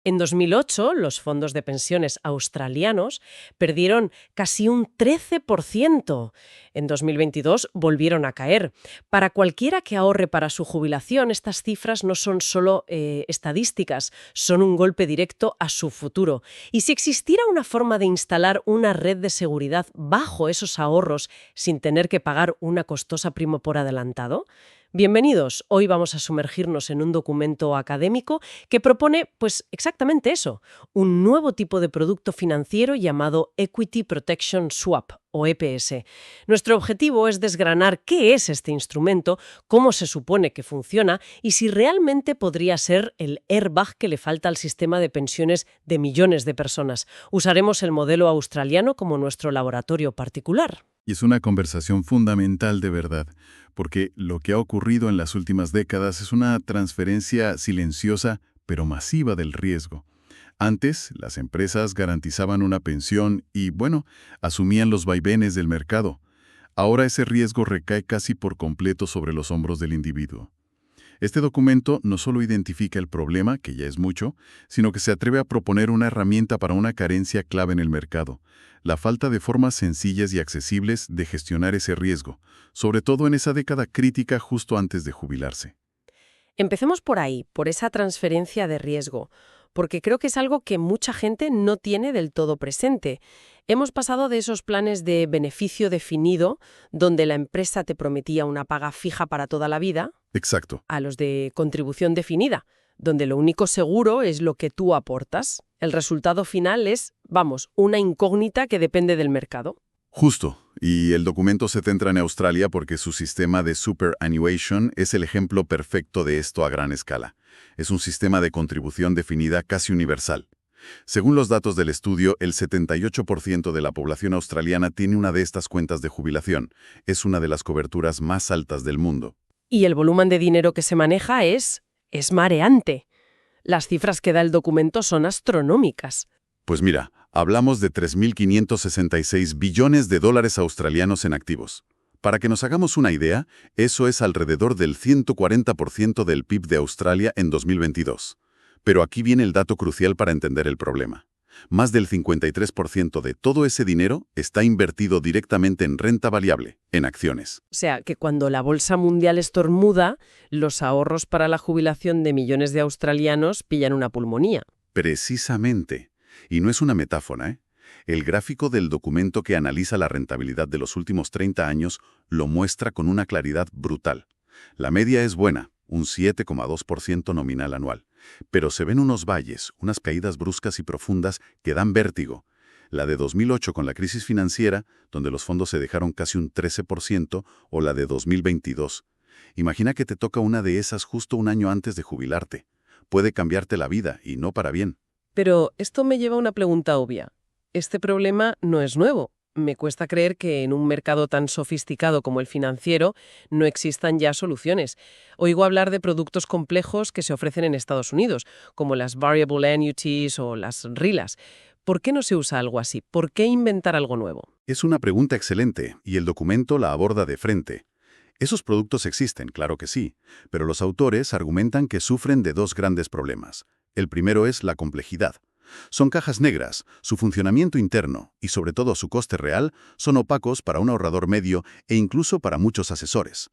En 2008, los fondos de pensiones australianos perdieron casi un 13%. En 2022 volvieron a caer. Para cualquiera que ahorre para su jubilación, estas cifras no son solo estadísticas, son un golpe directo a su futuro. Y si existiera una forma de instalar una red de seguridad bajo esos ahorros sin tener que pagar una costosa prima por adelantado. Bienvenidos. Hoy vamos a sumergirnos en un documento académico que propone, pues, exactamente eso, un nuevo tipo de producto financiero llamado Equity Protection Swap, o EPS. Nuestro objetivo es desgranar qué es este instrumento, cómo se supone que funciona y si realmente podría ser el airbag que le falta al sistema de pensiones de millones de personas. Usaremos el modelo australiano como nuestro laboratorio particular. Y es una conversación fundamental de verdad, porque lo que ha ocurrido en las últimas décadas es una transferencia silenciosa pero masiva del riesgo. Antes, las empresas garantizaban una pensión y, bueno, asumían los vaivenes del mercado. Ahora ese riesgo recae casi por completo sobre los hombros del individuo. Este documento no solo identifica el problema, que ya es mucho, sino que se atreve a proponer una herramienta para una carencia clave en el mercado: la falta de formas sencillas y accesibles de gestionar ese riesgo, sobre todo en esa década crítica justo antes de jubilarse. Empecemos por ahí, por esa transferencia de riesgo, porque creo que es algo que mucha gente no tiene del todo presente. Hemos pasado de esos planes de beneficio definido, donde la empresa te prometía una paga fija para toda la vida, Exacto. a los de contribución definida, donde lo único seguro es lo que tú aportas. El resultado final es, vamos, una incógnita que depende del mercado. Justo. Y el documento se centra en Australia porque su sistema de superannuation es el ejemplo perfecto de esto a gran escala. Es un sistema de contribución definida casi universal. Según los datos del estudio, el 78% de la población australiana tiene una de estas cuentas de jubilación. Es una de las coberturas más altas del mundo. Y el volumen de dinero que se maneja es mareante. Las cifras que da el documento son astronómicas. Pues mira, hablamos de 3.566 billones de dólares australianos en activos. Para que nos hagamos una idea, eso es alrededor del 140% del PIB de Australia en 2022. Pero aquí viene el dato crucial para entender el problema. Más del 53% de todo ese dinero está invertido directamente en renta variable, en acciones. O sea, que cuando la bolsa mundial estornuda, los ahorros para la jubilación de millones de australianos pillan una pulmonía. Precisamente. Y no es una metáfora, ¿eh? El gráfico del documento que analiza la rentabilidad de los últimos 30 años lo muestra con una claridad brutal. La media es buena, un 7,2% nominal anual. Pero se ven unos valles, unas caídas bruscas y profundas que dan vértigo. La de 2008 con la crisis financiera, donde los fondos se dejaron casi un 13%, o la de 2022. Imagina que te toca una de esas justo un año antes de jubilarte. Puede cambiarte la vida, y no para bien. Pero esto me lleva a una pregunta obvia. Este problema no es nuevo. Me cuesta creer que en un mercado tan sofisticado como el financiero no existan ya soluciones. Oigo hablar de productos complejos que se ofrecen en Estados Unidos, como las Variable Annuities o las RILAs. ¿Por qué no se usa algo así? ¿Por qué inventar algo nuevo? Es una pregunta excelente, y el documento la aborda de frente. Esos productos existen, claro que sí, pero los autores argumentan que sufren de dos grandes problemas. El primero es la complejidad. Son cajas negras, su funcionamiento interno y sobre todo su coste real son opacos para un ahorrador medio e incluso para muchos asesores.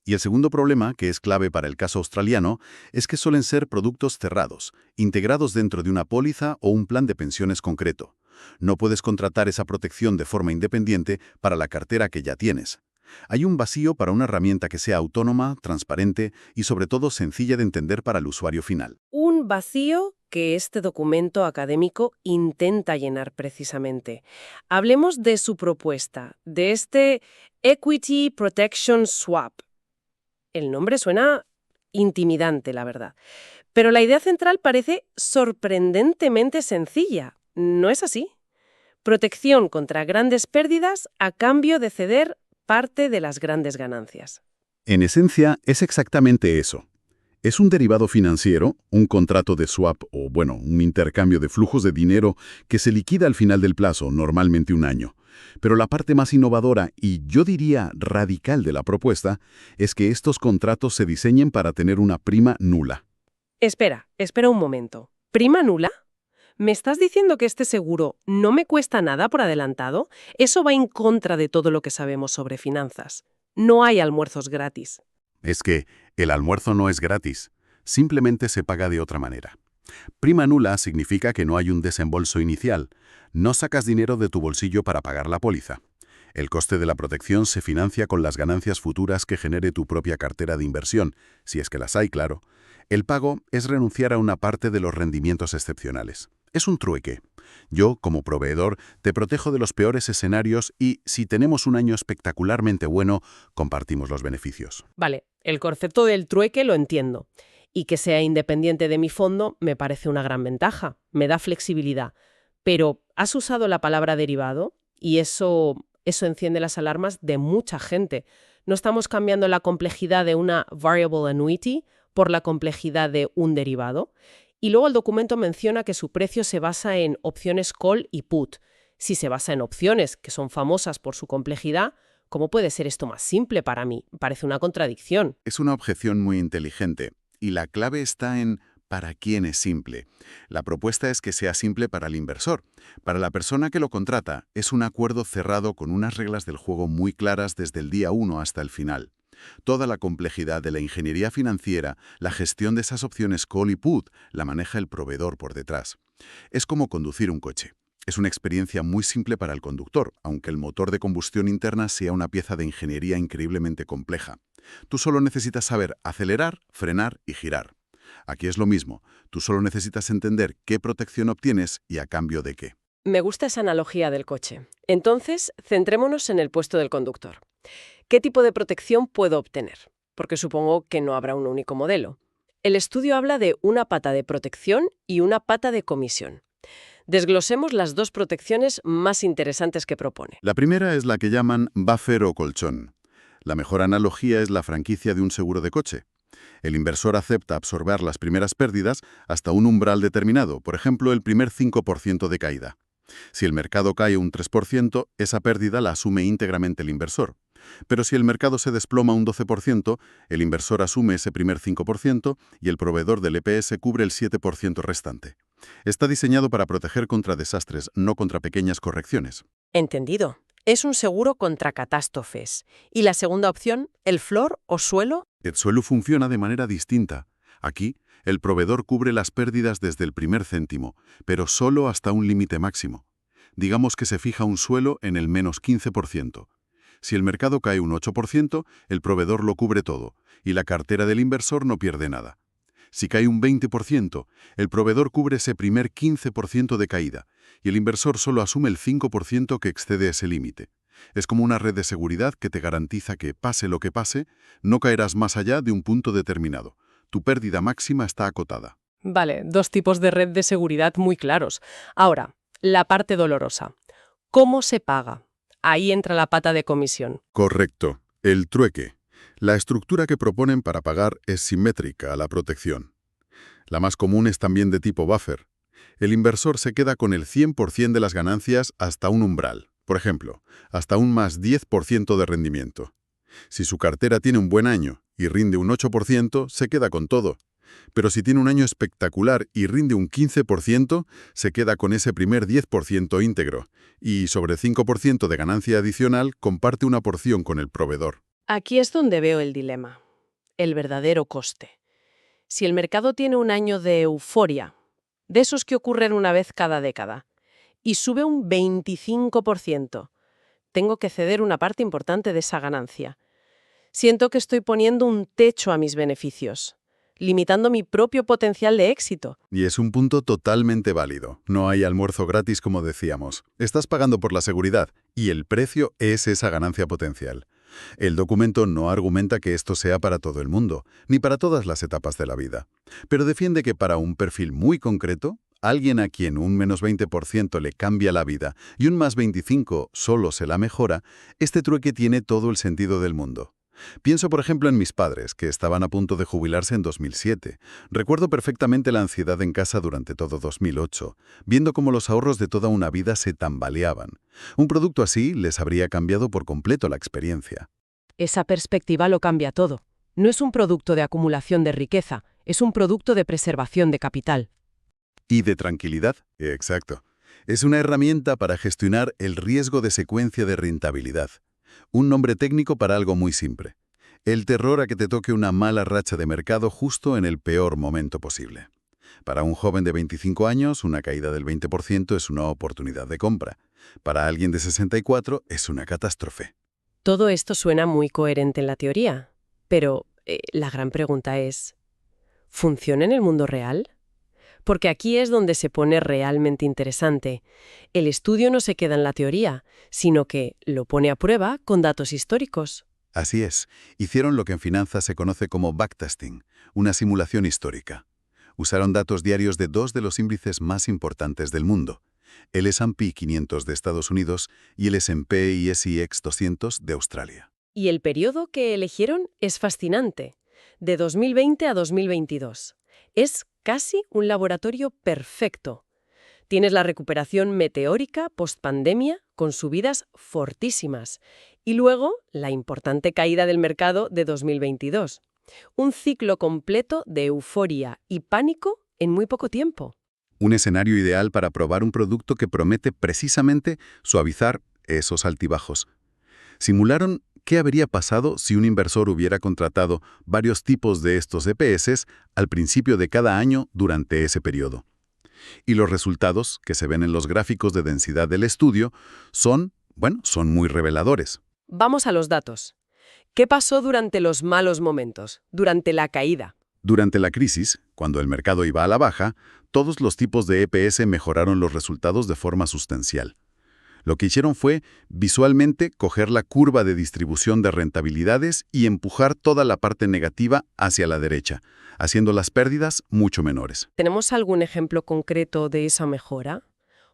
Y el segundo problema, que es clave para el caso australiano, es que suelen ser productos cerrados, integrados dentro de una póliza o un plan de pensiones concreto. No puedes contratar esa protección de forma independiente para la cartera que ya tienes. Hay un vacío para una herramienta que sea autónoma, transparente y sobre todo sencilla de entender para el usuario final. Un vacío que este documento académico intenta llenar precisamente. Hablemos de su propuesta, de este Equity Protection Swap. El nombre suena intimidante, la verdad. Pero la idea central parece sorprendentemente sencilla. ¿No es así? Protección contra grandes pérdidas a cambio de ceder parte de las grandes ganancias. En esencia, es exactamente eso. Es un derivado financiero, un contrato de swap o, bueno, un intercambio de flujos de dinero que se liquida al final del plazo, normalmente un año. Pero la parte más innovadora y, yo diría, radical de la propuesta es que estos contratos se diseñen para tener una prima nula. Espera un momento. ¿Prima nula? ¿Me estás diciendo que este seguro no me cuesta nada por adelantado? Eso va en contra de todo lo que sabemos sobre finanzas. No hay almuerzos gratis. Es que el almuerzo no es gratis, simplemente se paga de otra manera. Prima nula significa que no hay un desembolso inicial, no sacas dinero de tu bolsillo para pagar la póliza. El coste de la protección se financia con las ganancias futuras que genere tu propia cartera de inversión, si es que las hay, claro. El pago es renunciar a una parte de los rendimientos excepcionales. Es un trueque. Yo, como proveedor, te protejo de los peores escenarios y, si tenemos un año espectacularmente bueno, compartimos los beneficios. Vale, el concepto del trueque lo entiendo. Y que sea independiente de mi fondo me parece una gran ventaja. Me da flexibilidad. Pero, ¿has usado la palabra derivado? Y eso enciende las alarmas de mucha gente. ¿No estamos cambiando la complejidad de una variable annuity por la complejidad de un derivado? Y luego el documento menciona que su precio se basa en opciones call y put. Si se basa en opciones, que son famosas por su complejidad, ¿cómo puede ser esto más simple para mí? Parece una contradicción. Es una objeción muy inteligente, y la clave está en ¿para quién es simple? La propuesta es que sea simple para el inversor. Para la persona que lo contrata, es un acuerdo cerrado con unas reglas del juego muy claras desde el día 1 hasta el final. Toda la complejidad de la ingeniería financiera, la gestión de esas opciones call y put, la maneja el proveedor por detrás. Es como conducir un coche. Es una experiencia muy simple para el conductor, aunque el motor de combustión interna sea una pieza de ingeniería increíblemente compleja. Tú solo necesitas saber acelerar, frenar y girar. Aquí es lo mismo. Tú solo necesitas entender qué protección obtienes y a cambio de qué. Me gusta esa analogía del coche. Entonces, centrémonos en el puesto del conductor. ¿Qué tipo de protección puedo obtener? Porque supongo que no habrá un único modelo. El estudio habla de una pata de protección y una pata de comisión. Desglosemos las dos protecciones más interesantes que propone. La primera es la que llaman buffer o colchón. La mejor analogía es la franquicia de un seguro de coche. El inversor acepta absorber las primeras pérdidas hasta un umbral determinado, por ejemplo, el primer 5% de caída. Si el mercado cae un 3%, esa pérdida la asume íntegramente el inversor. Pero si el mercado se desploma un 12%, el inversor asume ese primer 5% y el proveedor del EPS cubre el 7% restante. Está diseñado para proteger contra desastres, no contra pequeñas correcciones. Entendido. Es un seguro contra catástrofes. ¿Y la segunda opción, el floor o suelo? El suelo funciona de manera distinta. Aquí, el proveedor cubre las pérdidas desde el primer céntimo, pero solo hasta un límite máximo. Digamos que se fija un suelo en el menos 15%. Si el mercado cae un 8%, el proveedor lo cubre todo, y la cartera del inversor no pierde nada. Si cae un 20%, el proveedor cubre ese primer 15% de caída, y el inversor solo asume el 5% que excede ese límite. Es como una red de seguridad que te garantiza que, pase lo que pase, no caerás más allá de un punto determinado. Tu pérdida máxima está acotada. Vale, dos tipos de red de seguridad muy claros. Ahora, la parte dolorosa. ¿Cómo se paga? Ahí entra la pata de comisión. Correcto. El trueque. La estructura que proponen para pagar es simétrica a la protección. La más común es también de tipo buffer. El inversor se queda con el 100% de las ganancias hasta un umbral. Por ejemplo, hasta un más 10% de rendimiento. Si su cartera tiene un buen año y rinde un 8%, se queda con todo. Pero si tiene un año espectacular y rinde un 15%, se queda con ese primer 10% íntegro. Y sobre 5% de ganancia adicional comparte una porción con el proveedor. Aquí es donde veo el dilema, el verdadero coste. Si el mercado tiene un año de euforia, de esos que ocurren una vez cada década, y sube un 25%, tengo que ceder una parte importante de esa ganancia. Siento que estoy poniendo un techo a mis beneficios, limitando mi propio potencial de éxito. Y es un punto totalmente válido. No hay almuerzo gratis, como decíamos. Estás pagando por la seguridad, y el precio es esa ganancia potencial. El documento no argumenta que esto sea para todo el mundo, ni para todas las etapas de la vida, pero defiende que para un perfil muy concreto, alguien a quien un menos 20% le cambia la vida y un más 25% solo se la mejora, este trueque tiene todo el sentido del mundo. Pienso, por ejemplo, en mis padres, que estaban a punto de jubilarse en 2007. Recuerdo perfectamente la ansiedad en casa durante todo 2008, viendo cómo los ahorros de toda una vida se tambaleaban. Un producto así les habría cambiado por completo la experiencia. Esa perspectiva lo cambia todo. No es un producto de acumulación de riqueza, es un producto de preservación de capital. Y de tranquilidad. Exacto. Es una herramienta para gestionar el riesgo de secuencia de rentabilidad. Un nombre técnico para algo muy simple. El terror a que te toque una mala racha de mercado justo en el peor momento posible. Para un joven de 25 años, una caída del 20% es una oportunidad de compra. Para alguien de 64, es una catástrofe. Todo esto suena muy coherente en la teoría, pero la gran pregunta es, ¿funciona en el mundo real? Porque aquí es donde se pone realmente interesante. El estudio no se queda en la teoría, sino que lo pone a prueba con datos históricos. Así es, hicieron lo que en finanzas se conoce como backtesting, una simulación histórica. Usaron datos diarios de dos de los índices más importantes del mundo, el S&P 500 de Estados Unidos y el S&P y SIX 200 de Australia. Y el periodo que eligieron es fascinante, de 2020 a 2022. Es casi un laboratorio perfecto. Tienes la recuperación meteórica post-pandemia con subidas fortísimas y luego la importante caída del mercado de 2022. Un ciclo completo de euforia y pánico en muy poco tiempo. Un escenario ideal para probar un producto que promete precisamente suavizar esos altibajos. Simularon qué habría pasado si un inversor hubiera contratado varios tipos de estos EPS al principio de cada año durante ese periodo. Y los resultados, que se ven en los gráficos de densidad del estudio, son muy reveladores. Vamos a los datos. ¿Qué pasó durante los malos momentos, durante la caída? Durante la crisis, cuando el mercado iba a la baja, todos los tipos de EPS mejoraron los resultados de forma sustancial. Lo que hicieron fue, visualmente, coger la curva de distribución de rentabilidades y empujar toda la parte negativa hacia la derecha, haciendo las pérdidas mucho menores. ¿Tenemos algún ejemplo concreto de esa mejora?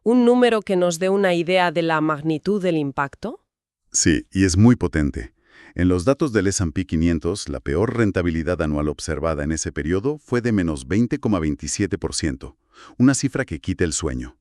¿Un número que nos dé una idea de la magnitud del impacto? Sí, y es muy potente. En los datos del S&P 500, la peor rentabilidad anual observada en ese periodo fue de menos 20,27%, una cifra que quita el sueño.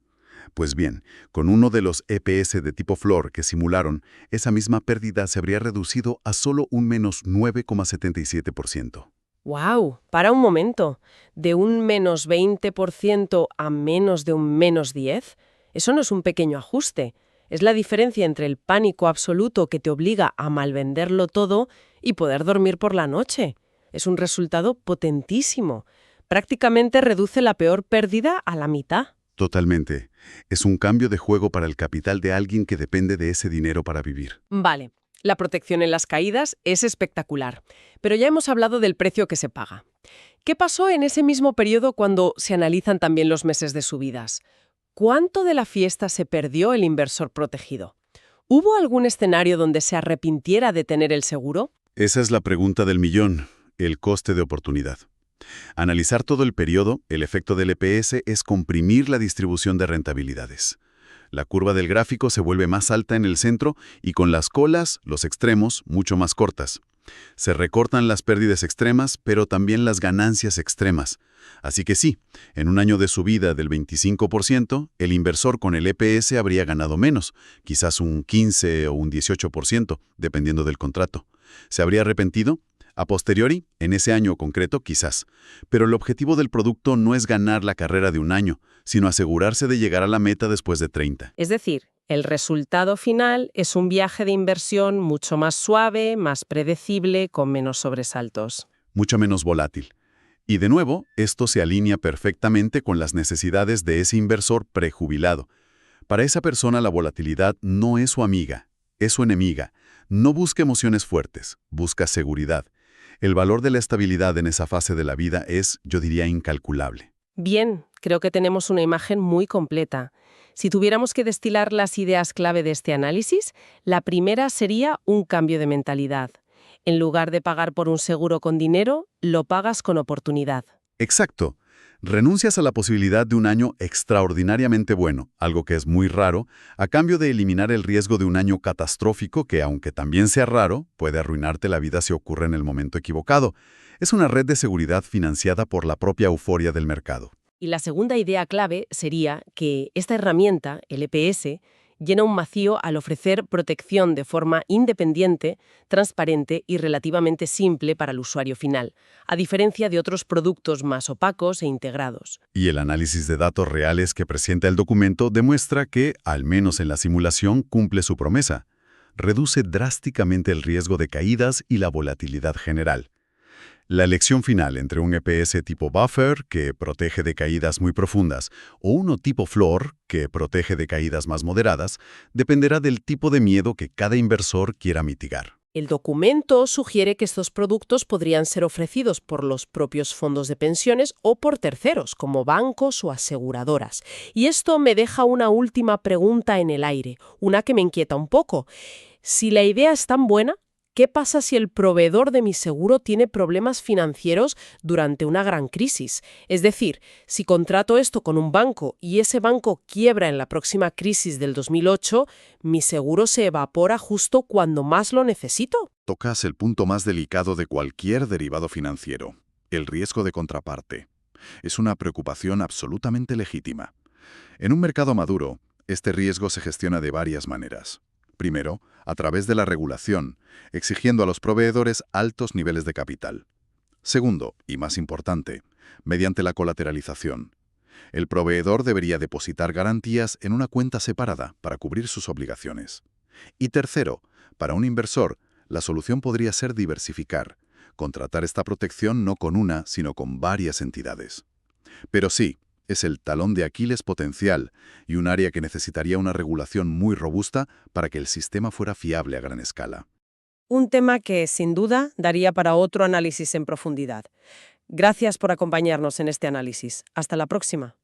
Pues bien, con uno de los EPS de tipo Floor que simularon, esa misma pérdida se habría reducido a solo un menos 9,77%. ¡Wow! Para un momento. ¿De un menos 20% a menos de un menos 10%? Eso no es un pequeño ajuste. Es la diferencia entre el pánico absoluto que te obliga a malvenderlo todo y poder dormir por la noche. Es un resultado potentísimo. Prácticamente reduce la peor pérdida a la mitad. Totalmente. Es un cambio de juego para el capital de alguien que depende de ese dinero para vivir. Vale, la protección en las caídas es espectacular, pero ya hemos hablado del precio que se paga. ¿Qué pasó en ese mismo periodo cuando se analizan también los meses de subidas? ¿Cuánto de la fiesta se perdió el inversor protegido? ¿Hubo algún escenario donde se arrepintiera de tener el seguro? Esa es la pregunta del millón, el coste de oportunidad. Analizar todo el periodo, el efecto del EPS es comprimir la distribución de rentabilidades. La curva del gráfico se vuelve más alta en el centro y con las colas, los extremos, mucho más cortas. Se recortan las pérdidas extremas, pero también las ganancias extremas. Así que sí, en un año de subida del 25%, el inversor con el EPS habría ganado menos, quizás un 15 o un 18%, dependiendo del contrato. ¿Se habría arrepentido? A posteriori, en ese año concreto, quizás. Pero el objetivo del producto no es ganar la carrera de un año, sino asegurarse de llegar a la meta después de 30. Es decir, el resultado final es un viaje de inversión mucho más suave, más predecible, con menos sobresaltos. Mucho menos volátil. Y de nuevo, esto se alinea perfectamente con las necesidades de ese inversor prejubilado. Para esa persona la volatilidad no es su amiga, es su enemiga. No busca emociones fuertes, busca seguridad. El valor de la estabilidad en esa fase de la vida es, yo diría, incalculable. Bien, creo que tenemos una imagen muy completa. Si tuviéramos que destilar las ideas clave de este análisis, la primera sería un cambio de mentalidad. En lugar de pagar por un seguro con dinero, lo pagas con oportunidad. Exacto. Renuncias a la posibilidad de un año extraordinariamente bueno, algo que es muy raro, a cambio de eliminar el riesgo de un año catastrófico que, aunque también sea raro, puede arruinarte la vida si ocurre en el momento equivocado. Es una red de seguridad financiada por la propia euforia del mercado. Y la segunda idea clave sería que esta herramienta, el EPS, llena un vacío al ofrecer protección de forma independiente, transparente y relativamente simple para el usuario final, a diferencia de otros productos más opacos e integrados. Y el análisis de datos reales que presenta el documento demuestra que, al menos en la simulación, cumple su promesa. Reduce drásticamente el riesgo de caídas y la volatilidad general. La elección final entre un EPS tipo buffer, que protege de caídas muy profundas, o uno tipo floor, que protege de caídas más moderadas, dependerá del tipo de miedo que cada inversor quiera mitigar. El documento sugiere que estos productos podrían ser ofrecidos por los propios fondos de pensiones o por terceros, como bancos o aseguradoras. Y esto me deja una última pregunta en el aire, una que me inquieta un poco. Si la idea es tan buena, ¿qué pasa si el proveedor de mi seguro tiene problemas financieros durante una gran crisis? Es decir, si contrato esto con un banco y ese banco quiebra en la próxima crisis del 2008, ¿mi seguro se evapora justo cuando más lo necesito? Tocas el punto más delicado de cualquier derivado financiero, el riesgo de contraparte. Es una preocupación absolutamente legítima. En un mercado maduro, este riesgo se gestiona de varias maneras. Primero, a través de la regulación, exigiendo a los proveedores altos niveles de capital. Segundo, y más importante, mediante la colateralización. El proveedor debería depositar garantías en una cuenta separada para cubrir sus obligaciones. Y tercero, para un inversor, la solución podría ser diversificar, contratar esta protección no con una, sino con varias entidades. Pero sí, es el talón de Aquiles potencial y un área que necesitaría una regulación muy robusta para que el sistema fuera fiable a gran escala. Un tema que, sin duda, daría para otro análisis en profundidad. Gracias por acompañarnos en este análisis. Hasta la próxima.